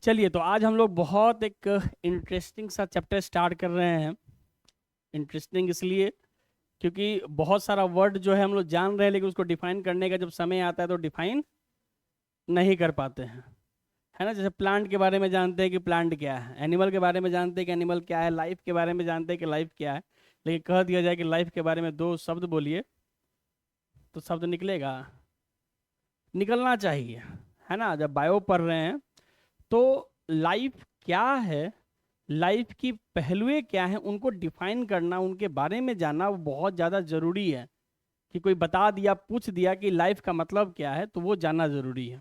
चलिए, तो आज हम लोग बहुत एक इंटरेस्टिंग सा चैप्टर स्टार्ट कर रहे हैं। इंटरेस्टिंग इसलिए क्योंकि बहुत सारा वर्ड जो है हम लोग जान रहे हैं, लेकिन उसको डिफाइन करने का जब समय आता है तो डिफाइन नहीं कर पाते हैं, है ना। जैसे प्लांट के बारे में जानते हैं कि प्लांट क्या है, एनिमल के बारे में जानते हैं कि एनिमल क्या है, लाइफ के बारे में जानते हैं कि लाइफ क्या है। लेकिन कह दिया जाए कि लाइफ के बारे में दो शब्द बोलिए तो शब्द निकलेगा? निकलना चाहिए, है ना। जब बायो पढ़ रहे हैं तो लाइफ क्या है, लाइफ की पहलुएं क्या हैं, उनको डिफाइन करना, उनके बारे में जानना वो बहुत ज़्यादा ज़रूरी है। कि कोई बता दिया, पूछ दिया कि लाइफ का मतलब क्या है, तो वो जानना ज़रूरी है।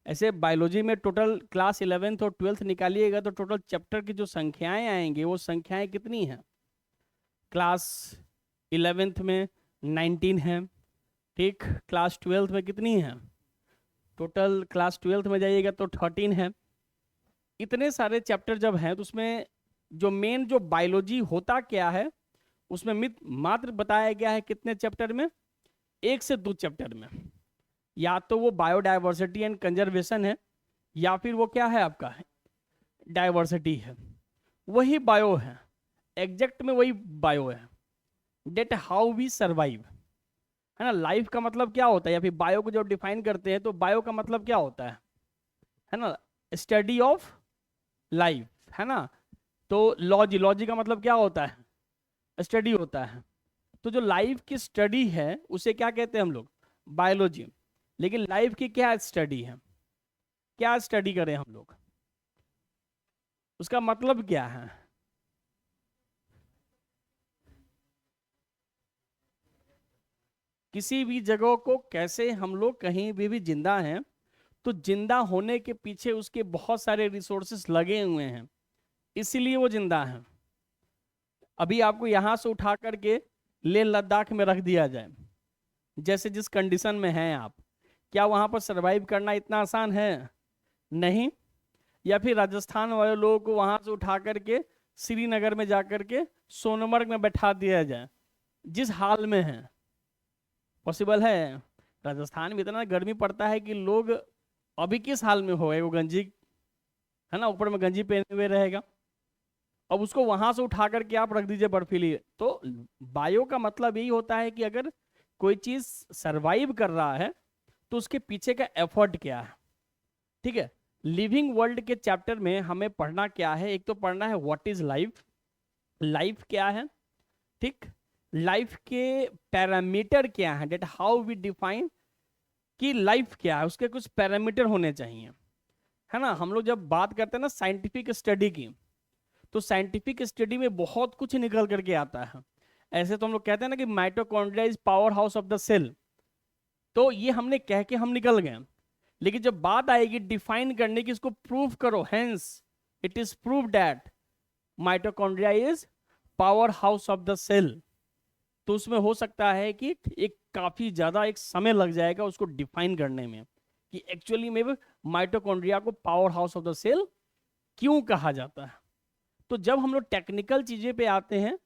ऐसे बायोलॉजी में टोटल क्लास 11th और 12th निकालिएगा तो टोटल चैप्टर की जो संख्याएं आएंगी वो संख्याएं कितनी हैं? क्लास 11th में 19 है, ठीक। क्लास 12th में कितनी है? टोटल क्लास 12th में जाइएगा तो 13 है। इतने सारे चैप्टर जब हैं तो उसमें जो मेन जो बायोलॉजी होता क्या है उसमें मात्र बताया गया है कितने चैप्टर में? 1 से 2 चैप्टर में। या तो वो बायोडाइवर्सिटी एंड कंजर्वेशन है, या फिर वो क्या है आपका डाइवर्सिटी है। वही बायो है, एग्जैक्ट में वही बायो है। डेट हाउ वी सर्वाइव, है ना। लाइफ का मतलब क्या होता है, या फिर बायो को जब डिफाइन करते हैं तो बायो का मतलब क्या होता है ना, स्टडी ऑफ लाइफ, है ना। तो लॉजी का मतलब क्या होता है? स्टडी होता है। तो जो लाइफ की स्टडी है उसे क्या कहते हैं हम लोग? बायोलॉजी। लेकिन लाइफ की क्या स्टडी है, क्या स्टडी करें हम लोग, उसका मतलब क्या है? किसी भी जगह को कैसे हम लोग कहीं भी जिंदा हैं तो जिंदा होने के पीछे उसके बहुत सारे रिसोर्सेस लगे हुए हैं, इसीलिए वो जिंदा हैं। अभी आपको यहां से उठा करके लेह लद्दाख में रख दिया जाए, जैसे जिस कंडीशन में हैं आप, क्या वहां पर सरवाइव करना इतना आसान है? नहीं। या फिर राजस्थान वाले लोगों को वहां से उठा करके श्रीनगर में जाकर के सोनमर्ग में बैठा दिया जाए, जिस हाल में है, पॉसिबल है? राजस्थान में इतना गर्मी पड़ता है कि लोग अभी किस हाल में हो, वो गंजी, है ना, ऊपर में गंजी पहने हुए रहेगा। अब उसको वहां से उठा करके आप रख दीजिए बर्फीली। तो बायो का मतलब यही होता है कि अगर कोई चीज सरवाइव कर रहा है तो उसके पीछे का एफर्ट क्या है, ठीक है। लिविंग वर्ल्ड के चैप्टर में हमें पढ़ना क्या है? एक तो पढ़ना है व्हाट इज लाइफ, लाइफ क्या है, ठीक। लाइफ के पैरामीटर क्या है, डेट हाउ वी डिफाइन कि लाइफ क्या है, उसके कुछ पैरामीटर होने चाहिए, है ना। हम लोग जब बात करते हैं ना साइंटिफिक स्टडी की, तो साइंटिफिक स्टडी में बहुत कुछ निकल करके आता है। ऐसे तो हम लोग कहते हैं ना कि mitochondria is powerhouse of the cell, तो ये हमने कह के हम निकल गए। लेकिन जब बात आएगी डिफाइन करने की, इसको प्रूव करो, hence it is prove that mitochondria is powerhouse of the cell, तो उसमें हो सकता है कि एक काफी ज्यादा एक समय लग जाएगा उसको डिफाइन करने में कि एक्चुअली में माइटोकॉन्ड्रिया को powerhouse of the cell क्यों कहा जाता है। तो जब हम लोग टेक्निकल चीजें पे आते हैं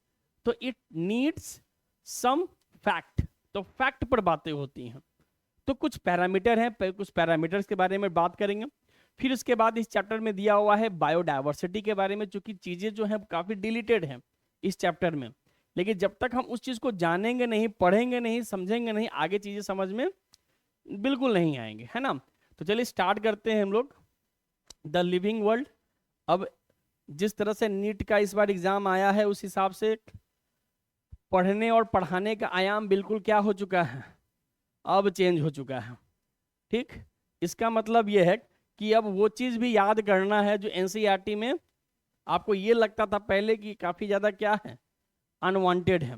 तो इट नीड्स सम फैक्ट, तो फैक्ट पर बातें होती हैं। तो कुछ पैरामीटर हैं, कुछ पैरामीटर्स के बारे में बात करेंगे। फिर उसके बाद इस चैप्टर में दिया हुआ है बायोडाइवर्सिटी के बारे में, चूंकि चीजें जो हैं काफी डिलीटेड हैं इस चैप्टर में। लेकिन जब तक हम उस चीज को जानेंगे नहीं, पढ़ेंगे नहीं, समझेंगे नहीं, आगे चीजें समझ में बिल्कुल नहीं आएंगे, है ना। तो चलिए स्टार्ट करते हैं हम लोग द लिविंग वर्ल्ड। अब जिस तरह से नीट का इस बार एग्जाम आया है उस हिसाब से पढ़ने और पढ़ाने का आयाम बिल्कुल क्या हो चुका है, अब चेंज हो चुका है, ठीक। इसका मतलब यह है कि अब वो चीज भी याद करना है जो एनसीईआरटी में आपको ये लगता था पहले कि काफी ज्यादा क्या है, अनवांटेड है।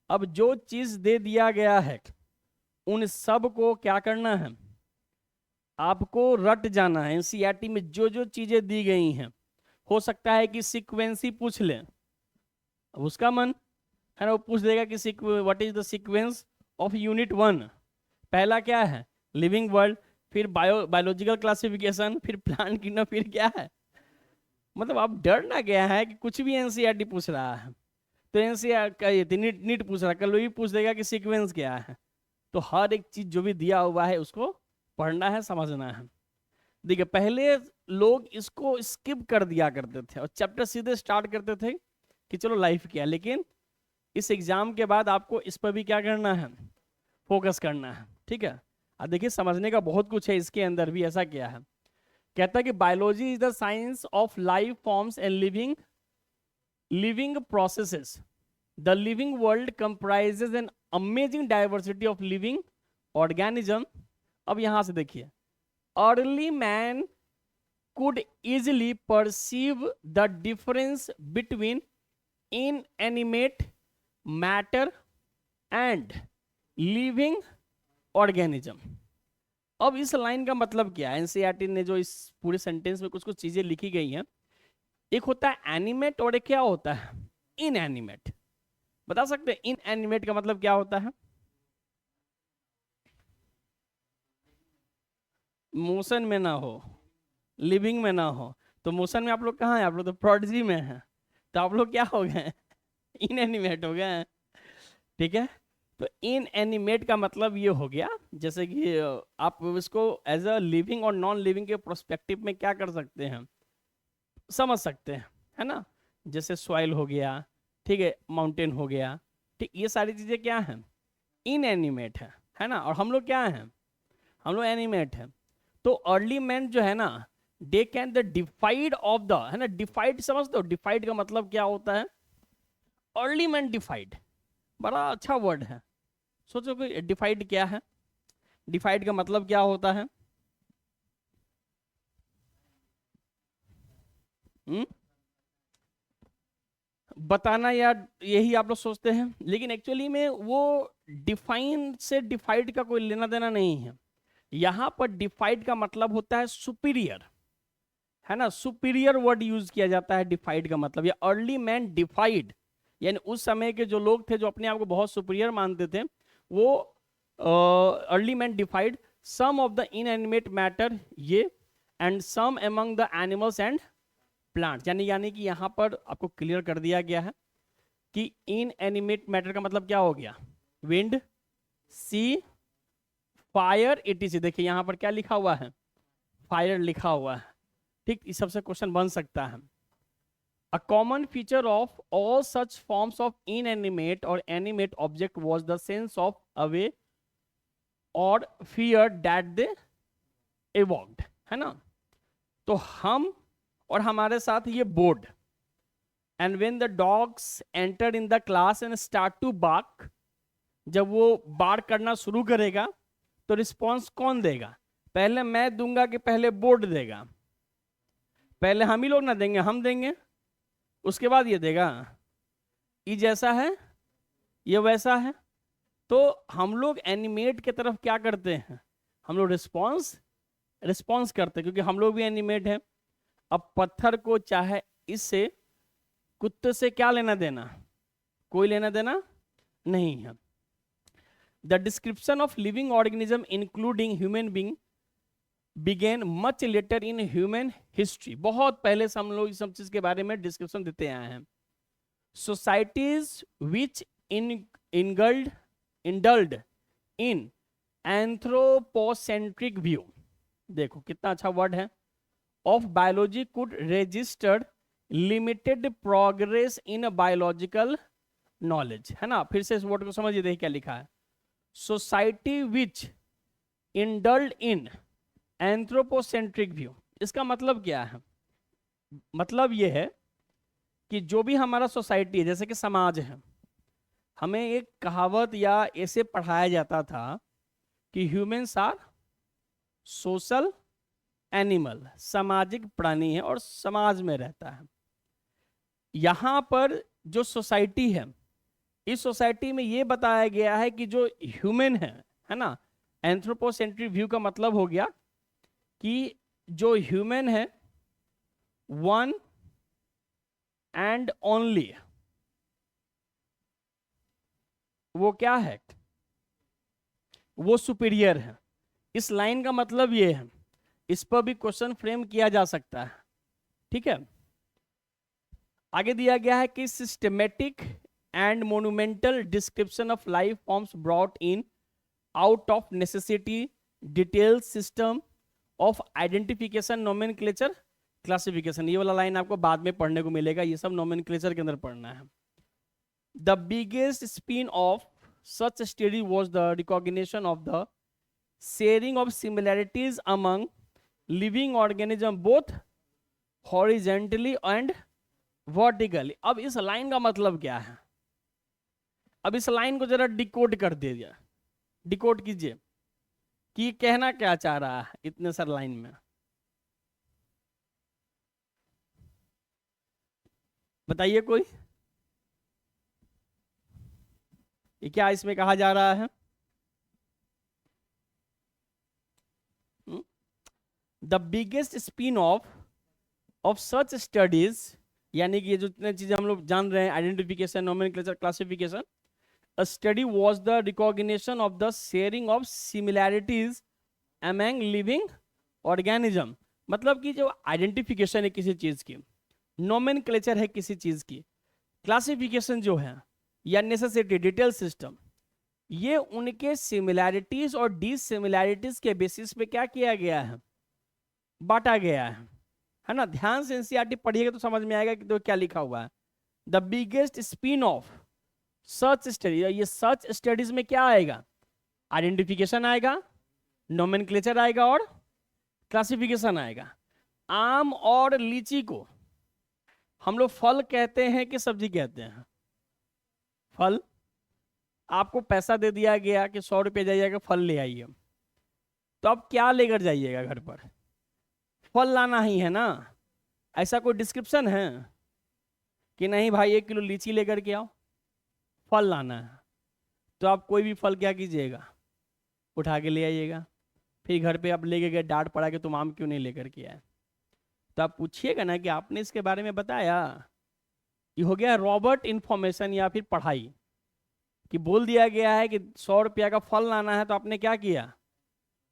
अब जो चीज दे दिया गया है उन सब को क्या करना है, आपको रट जाना है। एनसीईआरटी में जो जो चीजें दी गई हैं, हो सकता है कि सीक्वेंस ही पूछ ले, अब उसका मन है ना, वो पूछ देगा कि what is the sequence of unit 1। पहला क्या है, लिविंग वर्ल्ड, फिर बायोलॉजिकल क्लासिफिकेशन, फिर प्लांट किंगडम, फिर क्या है, मतलब आप डरना क्या है कि कुछ भी एनसीईआरटी पूछ रहा है। तो एनसीईआरटी नीट नीट पूछ रहा है, कल वो भी पूछ देगा कि सीक्वेंस क्या है। तो हर एक चीज जो भी दिया हुआ है उसको पढ़ना है, समझना है। देखिए पहले लोग इसको स्किप कर दिया करते थे और चैप्टर सीधे स्टार्ट करते थे कि चलो लाइफ क्या है, लेकिन इस एग्जाम के बाद आपको इस पर भी क्या करना है, फोकस करना है। ठीक है, अब देखिए समझने का बहुत कुछ है इसके अंदर भी। ऐसा क्या है, कहता है कि biology is the science of life forms and living processes. The living world comprises an amazing diversity of living organism. अब यहां से देखिए, early man could easily perceive the difference between inanimate matter and living organism। अब इस line का मतलब क्या है, एनसीईआरटी ने जो इस पूरे सेंटेंस में कुछ कुछ चीजें लिखी गई हैं, एक होता है एनिमेट और एक क्या होता है, इनएनिमेट। बता सकते हैं इनएनिमेट का मतलब क्या होता है? मोशन में ना हो, लिविंग में ना हो। तो मोशन में आप लोग कहाँ हैं? आप लोग तो प्रोडिजी में हैं, तो आप लोग क्या हो गए, इनएनिमेट हो गए हैं। ठीक है, तो इनएनिमेट का मतलब ये हो गया, जैसे कि आप इसको एज अ लिविंग और नॉन लिविंग के प्रोस्पेक्टिव में क्या कर सकते हैं, समझ सकते हैं, है ना। जैसे सॉइल हो गया, ठीक है, माउंटेन हो गया, ठीक, ये सारी चीजें क्या हैं, इनएनिमेट है ना। और हम लोग क्या हैं, हम लोग एनिमेट हैं। तो अर्ली मैन जो है ना, they can the डिफाइड of the, है ना, डिफाइड समझते हो, डिफाइड का मतलब क्या होता है, अर्ली मैन डिफाइड, बड़ा अच्छा वर्ड है। सोचो कि डिफाइड क्या है, डिफाइड का मतलब क्या होता है? हुँ? बताना, या यही आप लोग सोचते हैं, लेकिन एक्चुअली में वो डिफाइन से डिफाइड का कोई लेना देना नहीं है। यहां पर डिफाइड का मतलब होता है सुपीरियर, है ना, सुपीरियर वर्ड यूज किया जाता है डिफाइड का मतलब। या अर्ली मैन डिफाइड, यानी उस समय के जो लोग थे जो अपने आप को बहुत सुपीरियर मानते थे, वो early man deified some of the inanimate matter, ये and some among the animals and plants. यानी कि यहां पर आपको क्लियर कर दिया गया है कि इनएनिमेट मैटर का मतलब क्या हो गया, विंड, सी, फायर, एटीसी। देखिए यहां पर क्या लिखा हुआ है, फायर लिखा हुआ है। ठीक, इस सबसे क्वेश्चन बन सकता है। A common feature of all such forms of inanimate or animate object was the sense of awe or fear that they evoked, है ना। तो हम और हमारे साथ ये board, and when the dogs enter in the class and start to bark, जब वो बार्क करना शुरू करेगा तो रिस्पॉन्स कौन देगा? पहले मैं दूंगा कि पहले बोर्ड देगा? पहले हम ही लोग ना देंगे, हम देंगे, उसके बाद ये देगा। ये जैसा है, ये वैसा है। तो हम लोग एनिमेट की तरफ क्या करते हैं, हम लोग रिस्पॉन्स करते हैं, क्योंकि हम लोग भी एनिमेट हैं। अब पत्थर को चाहे इससे, कुत्ते से क्या लेना देना, कोई लेना देना नहीं है। The description of living organism including human being began much later in human history. बहुत पहले से हम लोग इस सब चीज के बारे में डिस्क्रिप्शन देते आए हैं। Societies which indulged in anthropocentric view, देखो कितना अच्छा वर्ड है, of biology could register limited progress in biological knowledge, है ना। फिर से इस वर्ड को समझिए, देखिए क्या लिखा है, society which indulged in anthropocentric view। इसका मतलब क्या है, मतलब यह है कि जो भी हमारा सोसाइटी है, जैसे कि समाज है, हमें एक कहावत या ऐसे पढ़ाया जाता था कि ह्यूमंस आर सोशल एनिमल, सामाजिक प्राणी है और समाज में रहता है। यहां पर जो सोसाइटी है, इस सोसाइटी में यह बताया गया है कि जो ह्यूमन है ना, एंथ्रोपोसेंट्रिक व्यू का मतलब हो गया कि जो ह्यूमन है, वन एंड ओनली, वो क्या है, वो सुपीरियर है। इस लाइन का मतलब ये है, इस पर भी क्वेश्चन फ्रेम किया जा सकता है। ठीक है, आगे दिया गया है कि systematic and monumental description of life forms brought in out of necessity, detail system of identification, nomenclature, classification. ये वाला लाइन आपको बाद में पढ़ने को मिलेगा, ये सब नोमेनक्लेचर के अंदर पढ़ना है। The biggest spin off such study was the recognition of the sharing of similarities among living organism both horizontally and vertically. अब इस लाइन का मतलब क्या है? अब इस लाइन को जरा डिकोड कर दीजिए, डिकोड कीजिए कि कहना क्या चाह रहा है इतने सारे लाइन में। बताइए कोई, ये क्या इसमें कहा जा रहा है? The biggest spin of such studies, यानी कि ये जो इतने चीजें हम लोग जान रहे हैं, identification, nomenclature, classification, a study was the recognition of the sharing of similarities among living organism। मतलब कि जो आइडेंटिफिकेशन है किसी चीज की, नोमेनक्लेचर है किसी चीज की, क्लासिफिकेशन जो है या नेसेसिटी डिटेल सिस्टम, ये उनके सिमिलैरिटीज और डिसिमिलैरिटीज के बेसिस पे क्या किया गया है? बांटा गया है ना। ध्यान से एनसीईआरटी पढ़िएगा तो समझ में आएगा कि तो क्या लिखा हुआ है। The biggest spin off search study, ये सर्च स्टडीज में क्या आएगा? आइडेंटिफिकेशन आएगा, नोमेनक्लेचर आएगा और क्लासिफिकेशन आएगा। आम और लीची को हम लोग फल कहते हैं कि सब्जी कहते हैं? फल। आपको पैसा दे दिया गया कि 100 रुपये जाइएगा फल ले आइए, तो अब क्या लेकर जाइएगा घर पर? फल लाना ही है ना। ऐसा कोई डिस्क्रिप्शन है कि नहीं भाई 1 किलो लीची लेकर के आओ, फल लाना है? तो आप कोई भी फल क्या कीजिएगा? उठा के ले आइएगा। फिर घर पे आप लेके गए, डांट पड़ा कि तुम आम क्यों नहीं लेकर के आए, तो आप पूछिएगा ना कि आपने इसके बारे में बताया। ये हो गया रॉबर्ट इंफॉर्मेशन या फिर पढ़ाई, कि बोल दिया गया है कि 100 रुपया का फल लाना है, तो आपने क्या किया?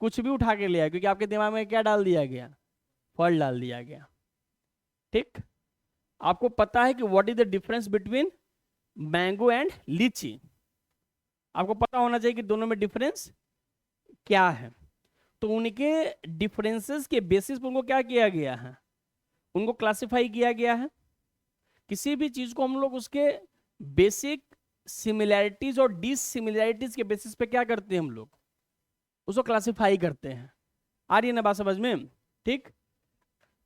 कुछ भी उठा के ले आया, क्योंकि आपके दिमाग में क्या डाल दिया गया? फल डाल दिया गया। ठीक। आपको पता है कि what is the difference between mango and लीची? आपको पता होना चाहिए कि दोनों में डिफरेंस क्या है। तो उनके डिफरेंसेस के बेसिस पर उनको क्या किया गया है? उनको क्लासिफाई किया गया है। किसी भी चीज को हम लोग उसके बेसिक सिमिलैरिटीज और डिसिमिलैरिटीज के बेसिस पे क्या करते हैं? हम लोग उसको क्लासिफाई करते हैं। आ रही है ना बात समझ में? ठीक।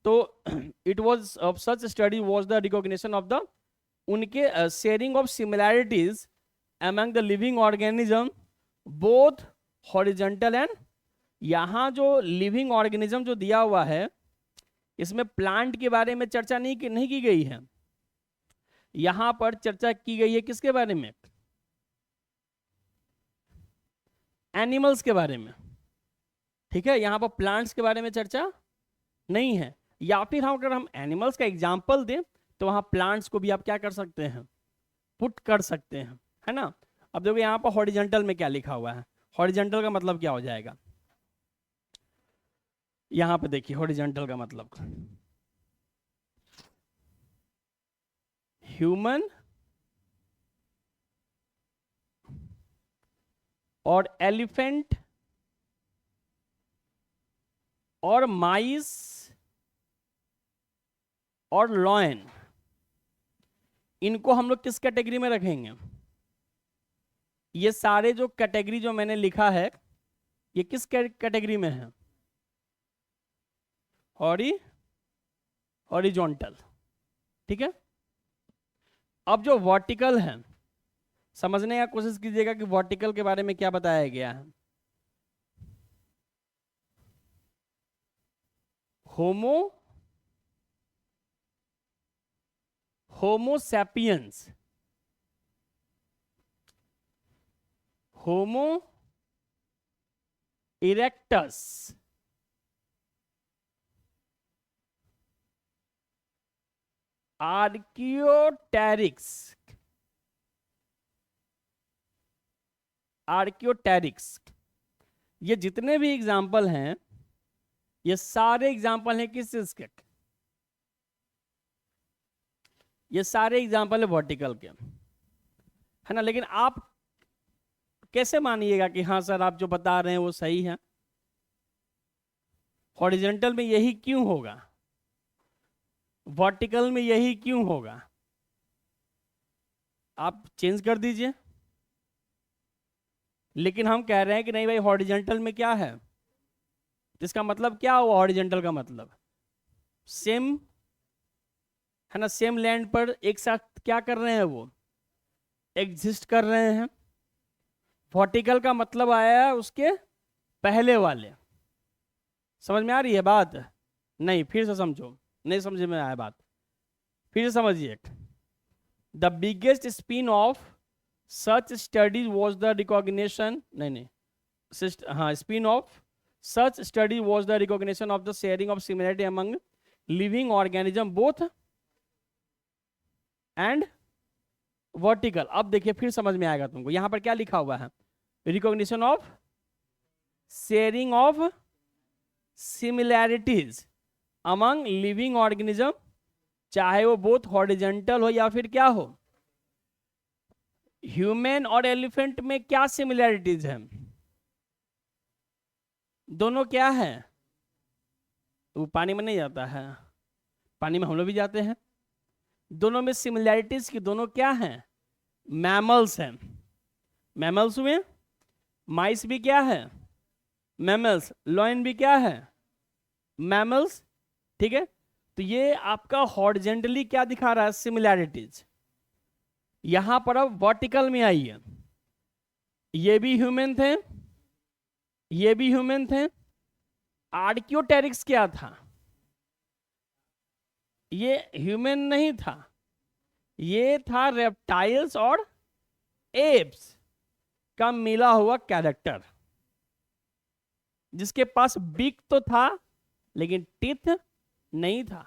तो it was of such study was the recognition of the उनके sharing of similarities among the living organism both horizontal and, यहाँ जो लिविंग ऑर्गेनिज्म जो दिया हुआ है, इसमें प्लांट के बारे में चर्चा नहीं की गई है। यहां पर चर्चा की गई है किसके बारे में? एनिमल्स के बारे में। ठीक है, यहां पर प्लांट्स के बारे में चर्चा नहीं है। या फिर हम अगर हम एनिमल्स का एग्जाम्पल दें तो वहां प्लांट्स को भी आप क्या कर सकते हैं? पुट कर सकते हैं, है ना। अब देखो यहाँ पर हॉरिजॉन्टल में क्या लिखा हुआ है। हॉरिजॉन्टल का मतलब क्या हो जाएगा? यहां पे देखिए हॉरिजॉन्टल का मतलब ह्यूमन और एलिफेंट और माइस और लॉयन, इनको हम लोग किस कैटेगरी में रखेंगे? ये सारे जो कैटेगरी जो मैंने लिखा है, ये किस कैटेगरी में है? हॉरिजॉन्टल। ठीक है। अब जो वर्टिकल है, समझने का कोशिश कीजिएगा कि वर्टिकल के बारे में क्या बताया गया है। होमो सैपियंस, होमो इरेक्टस, आर्कियोटेरिक्स, ये जितने भी एग्जाम्पल हैं, ये सारे एग्जाम्पल हैं किस चीज के? ये सारे एग्जाम्पल है वर्टिकल के, है ना। लेकिन आप कैसे मानिएगा कि हाँ सर आप जो बता रहे हैं वो सही है? हॉरिजेंटल में यही क्यों होगा, वर्टिकल में यही क्यों होगा? आप चेंज कर दीजिए। लेकिन हम कह रहे हैं कि नहीं भाई, हॉरिजेंटल में क्या है, इसका मतलब क्या हुआ? हॉरिजेंटल का मतलब सेम है ना, सेम लैंड पर एक साथ क्या कर रहे हैं, वो एग्जिस्ट कर रहे हैं। वर्टिकल का मतलब आया उसके पहले वाले। समझ में आ रही है बात? नहीं, फिर से समझो, नहीं समझ में आया बात, फिर से समझिए। The biggest spin of such studies was the recognition, नहीं, हाँ, spin off such study was the recognition of the sharing of similarity among living organism both and vertical. अब देखिए फिर समझ में आएगा तुमको, यहां पर क्या लिखा हुआ है, recognition of sharing of similarities among living organism, चाहे वो बोथ हॉरिजेंटल हो या फिर क्या हो। ह्यूमन और एलिफेंट में क्या सिमिलैरिटीज है? दोनों क्या है? वो पानी में नहीं जाता है, पानी में हम लोग भी जाते हैं। दोनों में सिमिलैरिटीज की, दोनों क्या हैं? मैमल्स हैं। मैमल्स हुए, माइस भी क्या है? मैमल्स। लॉयन भी क्या है? मैमल्स। ठीक है, तो ये आपका हॉरिजेंटली क्या दिखा रहा है? सिमिलैरिटीज। यहां पर अब वर्टिकल में आइए, ये भी ह्यूमन थे, ये भी ह्यूमन थे। आर्कियोटेरिक्स क्या था? ये ह्यूमन नहीं था, ये था रेप्टाइल्स और एप्स का मिला हुआ कैरेक्टर, जिसके पास बिग तो था लेकिन टीथ नहीं था,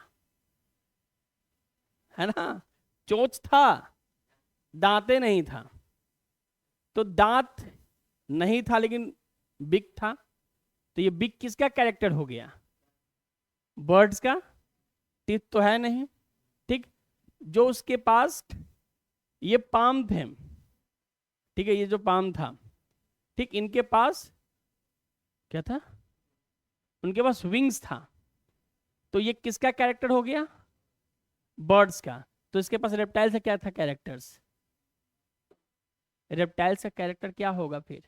है ना। चोंच था, दांते नहीं था। तो दांत नहीं था लेकिन बिग था, तो ये बिग किसका कैरेक्टर हो गया? बर्ड्स का। टीथ तो है नहीं, ठीक। जो उसके पास ये पाम थे, ठीक है, ये जो पाम था, ठीक, इनके पास क्या था? उनके पास विंग्स था। तो ये किसका कैरेक्टर हो गया? बर्ड्स का। तो इसके पास रेप्टाइल से क्या था कैरेक्टर्स? रेप्टाइल का कैरेक्टर क्या होगा फिर?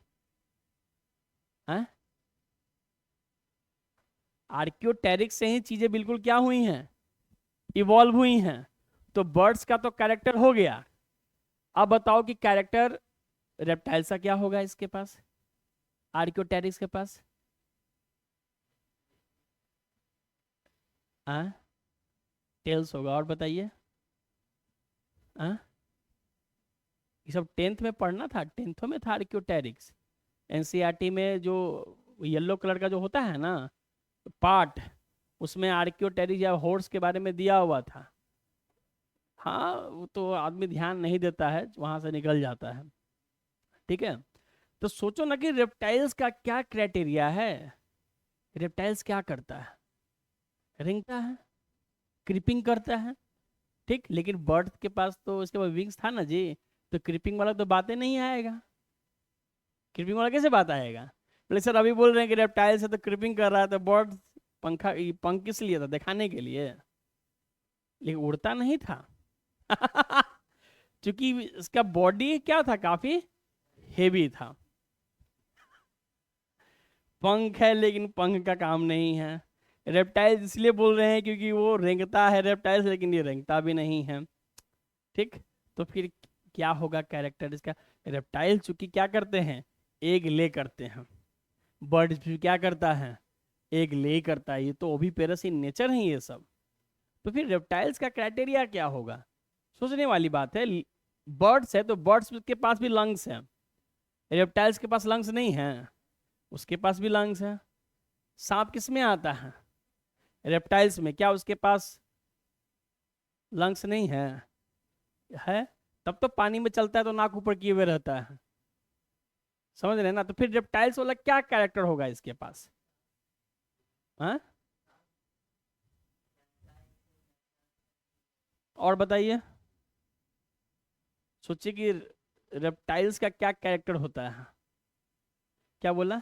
आर्कियोटेरिक्स से ही चीजें बिल्कुल क्या हुई हैं? इवॉल्व हुई हैं। तो बर्ड्स का तो कैरेक्टर हो गया। अब बताओ कि कैरेक्टर रेप्टाइल्स का क्या होगा इसके पास, आर्कियोटेरिक्स के पास? टेल्स होगा। और बताइए। ये सब टेंथ में पढ़ना था, टेंथों में था आर्कियोटेरिक्स। एनसीईआरटी में जो येलो कलर का जो होता है ना पार्ट, उसमें आर्कियोटेरिक्स या हॉर्स के बारे में दिया हुआ था। हाँ, वो तो आदमी ध्यान नहीं देता है, वहां से निकल जाता है। ठीक है, तो सोचो ना कि रेप्टाइल्स का क्या क्राइटेरिया है। रेप्टाइल्स क्या करता है? रेंगता है, क्रीपिंग करता है, ठीक। लेकिन बर्ड के पास तो इसके पास विंग्स था ना जी, तो क्रीपिंग वाला तो बातें नहीं आएगा। क्रीपिंग वाला कैसे बात आएगा? बोले सर अभी बोल रहे हैं कि रेप्टाइल से तो क्रीपिंग कर रहा है, तो बर्ड पंखा, पंख किस लिए था? दिखाने के लिए, लेकिन उड़ता नहीं था। क्योंकि इसका बॉडी क्या था, काफी हेवी था। पंख है लेकिन पंख का काम नहीं है। रेप्टाइल इसलिए बोल रहे हैं क्योंकि वो रेंगता है रेप्टाइल, लेकिन ये रेंगता भी नहीं है, ठीक। तो फिर क्या होगा कैरेक्टर इसका? रेप्टाइल चूंकि क्या करते हैं, एग ले करते हैं। बर्ड्स भी क्या करता है, एग ले करता है। ये तो ओविपेरस इन नेचर है ये सब। तो फिर रेप्टाइल्स का क्राइटेरिया क्या होगा? सोचने वाली बात है। बर्ड्स है तो बर्ड्स के पास भी लंग्स हैं, रेप्टाइल्स के पास लंग्स नहीं है, उसके पास भी लंग्स है। सांप किस में आता है? रेप्टाइल्स में। क्या उसके पास लंग्स नहीं है? है। तब तो पानी में चलता है तो नाक ऊपर किए हुए रहता है, समझ रहे हैं ना। तो फिर रेप्टाइल्स वाला क्या कैरेक्टर होगा इसके पास? हाँ, और बताइए। सोचिए कि रेप्टाइल्स का क्या कैरेक्टर होता है। क्या बोला?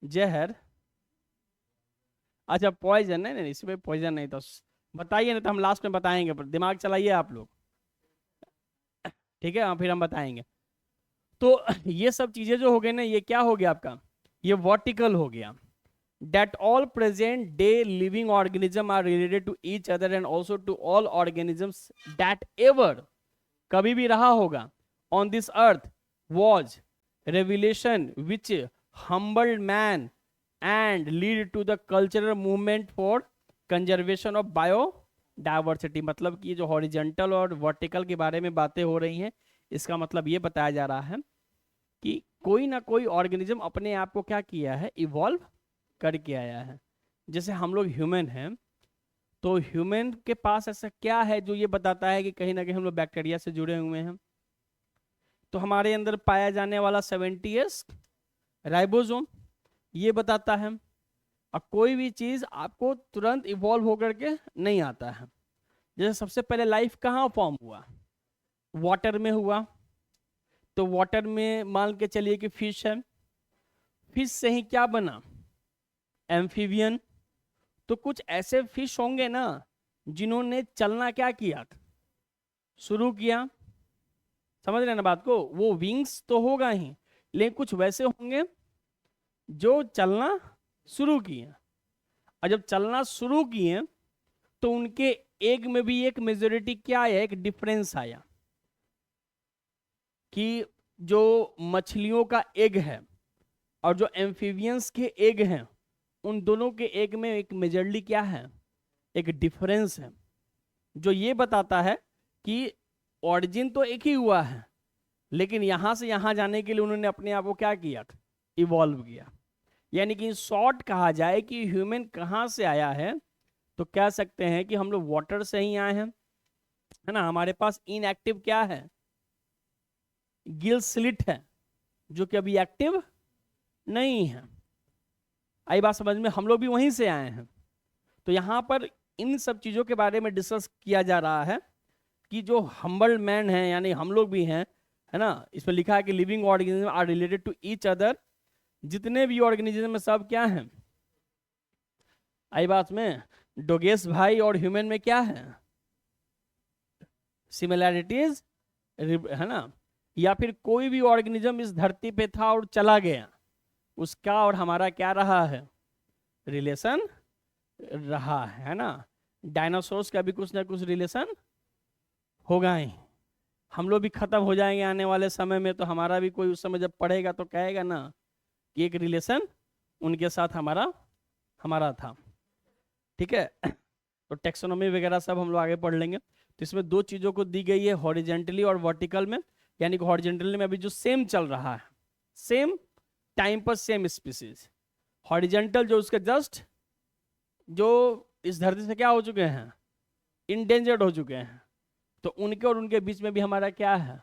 जहर। अच्छा पॉइजन, नहीं नहीं इसमें पॉइजन नहीं, तो बताइए, नहीं तो हम लास्ट में बताएंगे, पर दिमाग चलाइए आप लोग, ठीक है, हाँ फिर हम बताएंगे। तो ये सब चीजें जो हो गई ना, ये क्या हो गया आपका, ये वर्टिकल हो गया। that all present day living organism are related to each other and also to all organisms that ever कभी भी रहा होगा on this earth was revelation which humbled man and lead to the cultural movement for conservation of biodiversity। मतलब कि जो horizontal और vertical के बारे में बातें हो रही हैं, इसका मतलब ये बताया जा रहा है कि कोई ना कोई ऑर्गेनिज्म अपने आप को क्या किया है, इवॉल्व करके आया है। जैसे हम लोग ह्यूमन हैं, तो ह्यूमन के पास ऐसा क्या है जो ये बताता है कि कहीं ना कहीं हम लोग बैक्टीरिया से जुड़े हुए हैं। तो हमारे अंदर पाया जाने वाला 70s राइबोसोम ये बताता है। अब कोई भी चीज आपको तुरंत इवॉल्व होकर के नहीं आता है। जैसे सबसे पहले लाइफ कहाँ फॉर्म हुआ, वाटर में हुआ। तो वाटर में मान के चलिए कि फिश है, फिश से ही क्या बना, एम्फीबियन। तो कुछ ऐसे फिश होंगे ना जिन्होंने चलना क्या किया, शुरू किया। समझ रहे ना बात को, वो विंग्स तो होगा ही, लेकिन कुछ वैसे होंगे जो चलना शुरू किए। और जब चलना शुरू किए तो उनके एग में भी एक मेजोरिटी क्या आया, एक डिफरेंस आया कि जो मछलियों का एग है और जो एम्फीबियंस के एग हैं, उन दोनों के एग में एक मेजरली क्या है, एक डिफरेंस है, जो ये बताता है कि ऑरिजिन तो एक ही हुआ है, लेकिन यहां से यहां जाने के लिए उन्होंने अपने आप को क्या किया, इवॉल्व किया। यानी कि शॉर्ट कहा जाए कि ह्यूमन कहाँ से आया है, तो कह सकते हैं कि हम लोग वाटर से ही आए हैं, है ना। हमारे पास इनएक्टिव क्या है, गिल स्लिट है, जो कि अभी एक्टिव नहीं है। आई बात समझ में, हम लोग भी वहीं से आए हैं। तो यहाँ पर इन सब चीज़ों के बारे में डिस्कस किया जा रहा है कि जो हम्बल मैन है, यानी हम लोग भी हैं, है ना। इसमें लिखा है कि living organism are related to each other. जितने भी ऑर्गेनिज्म सब क्या हैं, आई बात में, डोगेस भाई और ह्यूमन में क्या है, सिमिलैरिटीज, है ना। या फिर कोई भी ऑर्गेनिज्म इस धरती पे था और चला गया, उसका और हमारा क्या रहा है, रिलेशन रहा है ना। डायनासोर्स का भी कुछ ना कुछ रिलेशन होगा ही। हम लोग भी खत्म हो जाएंगे आने वाले समय में, तो हमारा भी कोई उस समय जब पढ़ेगा तो कहेगा ना कि एक रिलेशन उनके साथ हमारा हमारा था, ठीक है। तो टेक्सोनॉमी वगैरह सब हम लोग आगे पढ़ लेंगे। तो इसमें दो चीज़ों को दी गई है, हॉरिजेंटली और वर्टिकल में। यानी कि हॉरिजेंटली में अभी जो सेम चल रहा है, सेम टाइम पर सेम स्पीसीज। हॉरिजेंटल जो उसके जस्ट जो इस धरती से क्या हो चुके हैं, इंडेंजर्ड हो चुके हैं, तो उनके और उनके बीच में भी हमारा क्या है।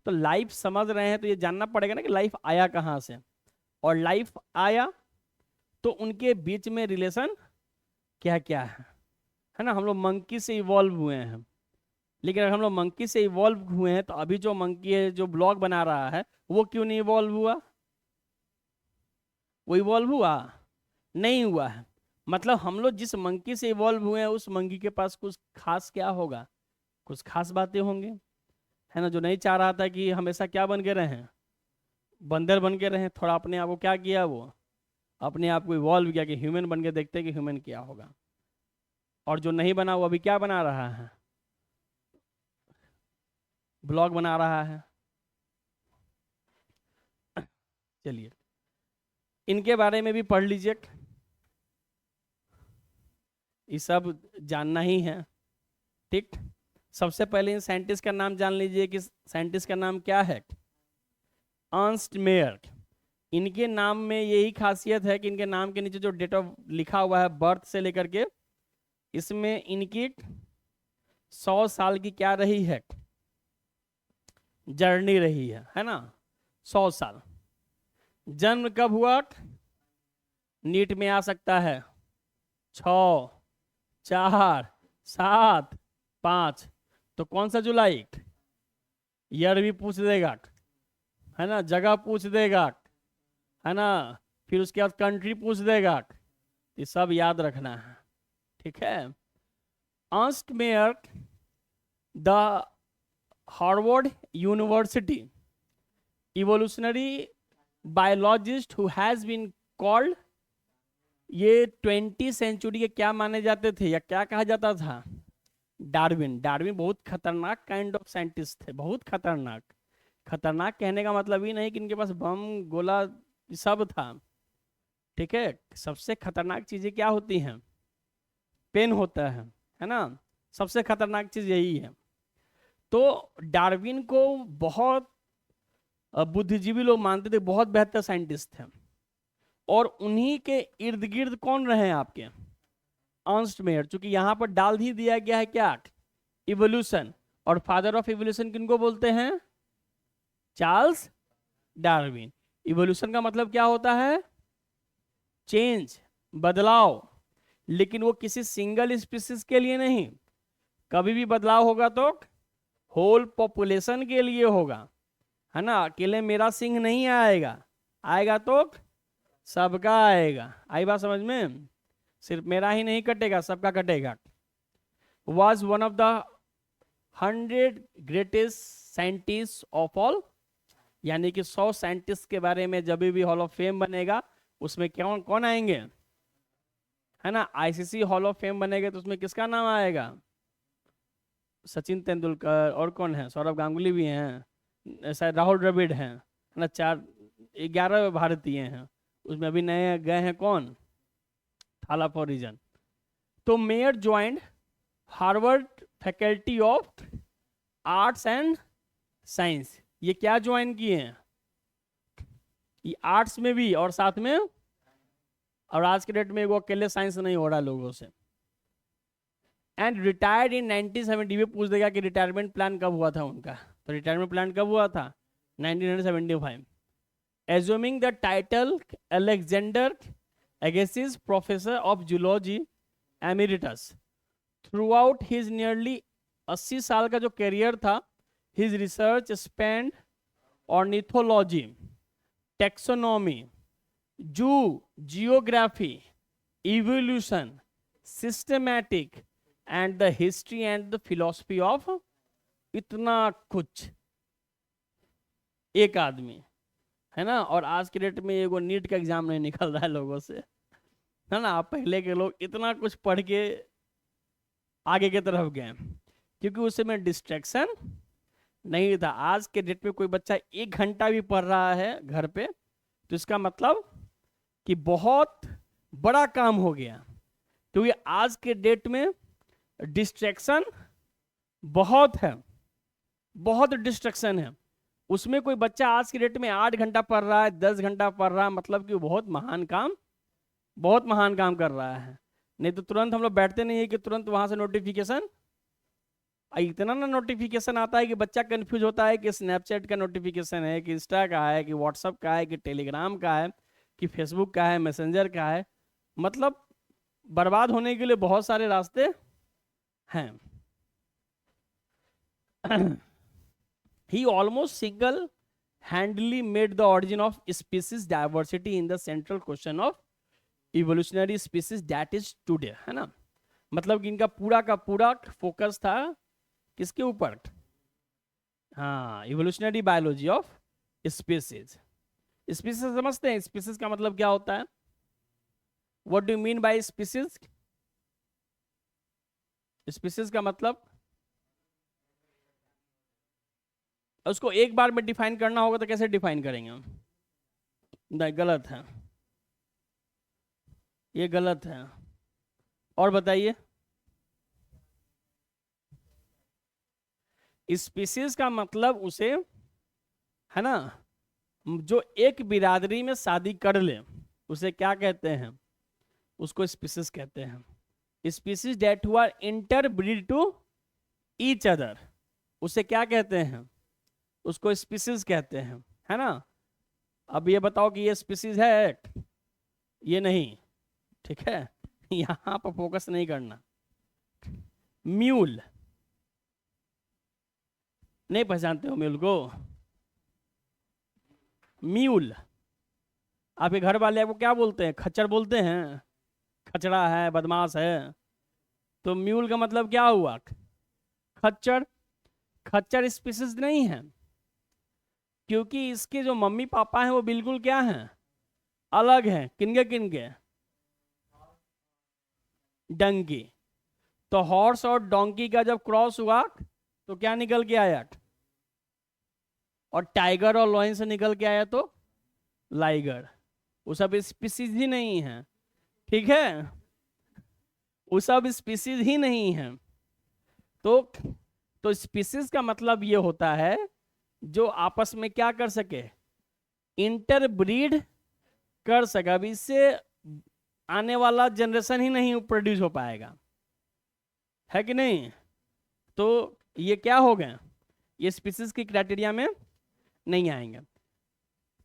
तो लाइफ समझ रहे हैं तो ये जानना पड़ेगा ना कि लाइफ आया कहाँ से, और लाइफ आया तो उनके बीच में रिलेशन क्या क्या है ना। हम लोग मंकी से इवॉल्व हुए हैं, लेकिन अगर हम लोग मंकी से इवॉल्व हुए हैं तो अभी जो मंकी है जो ब्लॉग बना रहा है, वो क्यों नहीं इवॉल्व हुआ, वो इवॉल्व हुआ नहीं हुआ है। मतलब हम लोग जिस मंकी से इवॉल्व हुए हैं, उस मंकी के पास कुछ खास क्या होगा, कुछ खास बातें होंगे, है ना। जो नहीं चाह रहा था कि हमेशा क्या बन के रहें, बंदर बन के रहें, थोड़ा अपने आप को क्या किया, वो अपने आप को इवॉल्व किया कि ह्यूमन बन के देखते कि ह्यूमन क्या होगा। और जो नहीं बना वो अभी क्या बना रहा है, ब्लॉग बना रहा है। चलिए इनके बारे में भी पढ़ लीजिए, ये सब जानना ही है, ठीक। सबसे पहले इन साइंटिस्ट का नाम जान लीजिए कि साइंटिस्ट का नाम क्या है, अर्नस्ट मेयर। इनके नाम में यही खासियत है कि इनके नाम के नीचे जो डेट ऑफ लिखा हुआ है बर्थ से लेकर के, इसमें इनकी 100 साल की क्या रही है, जर्नी रही है ना। 100 साल। जन्म कब हुआ, नीट में आ सकता है, 6, 4, 7, 5। तो कौन सा जुलाई, ईयर भी पूछ देगा, है ना, जगह पूछ देगा, है ना, फिर उसके बाद कंट्री पूछ देगा, ये सब याद रखना है, ठीक है। Ernst Mayr, the Harvard University evolutionary biologist who has been called, ये 20वीं सेंचुरी के क्या माने जाते थे या क्या कहा जाता था? डार्विन। डार्विन बहुत खतरनाक काइंड ऑफ साइंटिस्ट थे, बहुत खतरनाक। खतरनाक कहने का मतलब ही नहीं कि इनके पास बम गोला सब था, ठीक है। सबसे खतरनाक चीजें क्या होती हैं? पेन होता है ना, सबसे खतरनाक चीज यही है। तो डार्विन को बहुत बुद्धिजीवी लोग मानते थे, बहुत बेहतर साइंटिस्ट थे। और उन्हीं के इर्द गिर्द कौन रहे हैं आपके? Ernst Mayr. चूंकि यहां पर डाल ही दिया गया है क्या? इवोल्यूशन। और फादर ऑफ इवोल्यूशन किनको बोलते हैं? Charles Darwin. इवोल्यूशन का मतलब क्या होता है? चेंज, बदलाव। लेकिन वो किसी सिंगल स्पीसीज के लिए नहीं, कभी भी बदलाव होगा तो होल पॉपुलेशन के लिए होगा, है ना। अकेले मेरा सिंह नहीं आएगा, आएगा तो सबका आएगा। आई बात समझ में? सिर्फ मेरा ही नहीं कटेगा, सबका कटेगा। Was one of the 100 greatest scientist of all, यानी कि 100 साइंटिस्ट के बारे में जब भी हॉल ऑफ फेम बनेगा उसमें कौन कौन आएंगे, है ना। आईसीसी हॉल ऑफ फेम बनेगा तो उसमें किसका नाम आएगा? सचिन तेंदुलकर, और कौन है? सौरभ गांगुली भी हैं, शायद राहुल द्रविड़ हैं, है ना। 11 भारतीय हैं उसमें। अभी नए गए हैं कौन? थाला फॉर रीजन। तो mayor joined Harvard faculty of arts and science. ये क्या ज्वाइन किए हैं? ये आर्ट्स में भी और साथ में, और आज के डेट में वो अकेले साइंस नहीं हो रहा लोगों से। And retired in 1970। में पूछ देगा कि रिटायरमेंट प्लान कब हुआ था उनका, तो रिटायरमेंट प्लान कब हुआ था? 1975। Assuming the title Alexander Agassiz professor of zoology emeritus. Throughout his nearly 80 साल का जो करियर था, his research spend ornithology, taxonomy, zoogeography, evolution, systematic and the history and the philosophy of. इतना कुछ एक आदमी, है ना। और आज के डेट में एगो नीट का एग्जाम नहीं निकल रहा है लोगों से, है ना। आप पहले के लोग इतना कुछ पढ़ के आगे की तरफ गए क्योंकि उस समय डिस्ट्रैक्शन नहीं था। आज के डेट में कोई बच्चा 1 घंटा भी पढ़ रहा है घर पे तो इसका मतलब कि बहुत बड़ा काम हो गया, क्योंकि आज के डेट में डिस्ट्रैक्शन बहुत है, बहुत डिस्ट्रैक्शन है। उसमें कोई बच्चा आज के डेट में 8 घंटा पढ़ रहा है, 10 घंटा पढ़ रहा है, मतलब कि वो बहुत महान काम कर रहा है। नहीं तो तुरंत हम लोग बैठते नहीं है कि तुरंत वहां से नोटिफिकेशन, इतना ना नोटिफिकेशन आता है कि बच्चा कंफ्यूज होता है कि स्नैपचैट का नोटिफिकेशन है, कि इंस्टा का है, कि व्हाट्सअप का है, कि टेलीग्राम का है, कि फेसबुक का है, मैसेंजर का है। मतलब बर्बाद होने के लिए बहुत सारे रास्ते हैं। He almost single-handedly made the origin of species diversity in the central question of evolutionary species that is today, है ना। मतलब कि इनका पूरा का पूरा फोकस था किसके ऊपर? हाँ, evolutionary biology of species. Species समझते हैं? स्पीसीज का मतलब क्या होता है? What do you mean bye species? Species का मतलब, उसको एक बार में डिफाइन करना होगा तो कैसे डिफाइन करेंगे हम? नहीं, गलत है, ये गलत है। और बताइए। स्पीसीज का मतलब उसे, है ना, जो एक बिरादरी में शादी कर ले उसे क्या कहते हैं? उसको स्पीसीज कहते हैं। Species that who are interbreed to each other, उसे क्या कहते हैं? उसको स्पीसीज कहते हैं, है ना। अब ये बताओ कि ये स्पीसीज है? ये नहीं, ठीक है। यहां पर फोकस नहीं करना। म्यूल, नहीं पहचानते हो म्यूल को? म्यूल, आपके घर वाले आपको क्या बोलते हैं? खच्चर बोलते हैं? खचड़ा है, बदमाश है। तो म्यूल का मतलब क्या हुआ? खच्चर। खच्चर स्पीसीज नहीं है, क्योंकि इसके जो मम्मी पापा हैं वो बिल्कुल क्या हैं? अलग हैं। किनके किनके? डंकी। तो हॉर्स और डोंकी का जब क्रॉस हुआ तो क्या निकल के आया? और टाइगर और लॉयन से निकल के आया तो लाइगर। वो सब स्पीसीज ही नहीं है, ठीक है? वो सब स्पीसीज ही नहीं है। तो स्पीसीज का मतलब ये होता है जो आपस में क्या कर सके? इंटरब्रीड कर सके। अब इससे आने वाला जनरेशन ही नहीं प्रोड्यूस हो पाएगा, है कि नहीं? तो ये क्या हो गए? ये स्पीसीज की क्राइटेरिया में नहीं आएंगे।